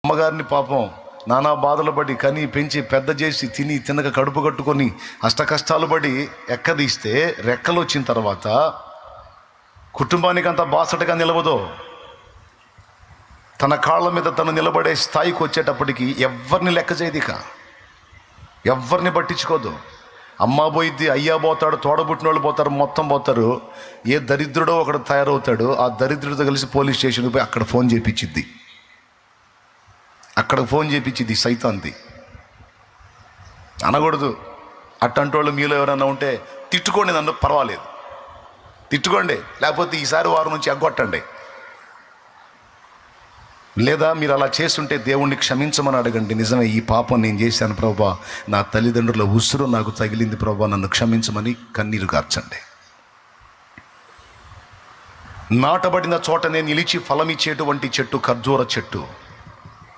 అమ్మగారిని పాపం నానా బాధలు పడి కని పెంచి పెద్ద చేసి తిని తినక కడుపు కట్టుకొని అష్ట కష్టాలు పడి ఎక్కదీస్తే రెక్కలు వచ్చిన తర్వాత కుటుంబానికి అంతా బాసటగా నిలవదో. తన కాళ్ళ మీద తను నిలబడే స్థాయికి వచ్చేటప్పటికి ఎవరిని లెక్క చేయదు, ఇక ఎవరిని పట్టించుకోదు. అమ్మ పోయిద్ది, అయ్యా పోతాడు, తోడబుట్టిన వాళ్ళు పోతారు, మొత్తం పోతారు. ఏ దరిద్రుడో ఒకడు తయారవుతాడు. ఆ దరిద్రుడితో కలిసి పోలీస్ స్టేషన్కి పోయి అక్కడ ఫోన్ చేయించిద్ది, సైతాంది. అనకూడదు. అట్టంటి వాళ్ళు మీలో ఎవరైనా ఉంటే తిట్టుకోండి, నన్ను పర్వాలేదు, తిట్టుకోండి. లేకపోతే ఈసారి వారి నుంచి ఎగ్గొట్టండి. లేదా మీరు అలా చేస్తుంటే దేవుణ్ణి క్షమించమని అడగండి. నిజమే, ఈ పాపం నేను చేశాను ప్రభా, నా తల్లిదండ్రుల ఉసురు నాకు తగిలింది ప్రభా, నన్ను క్షమించమని కన్నీరు కార్చండి. నాటబడిన చోటనే నిలిచి ఫలమిచ్చేటువంటి చెట్టు ఖర్జూర చెట్టు.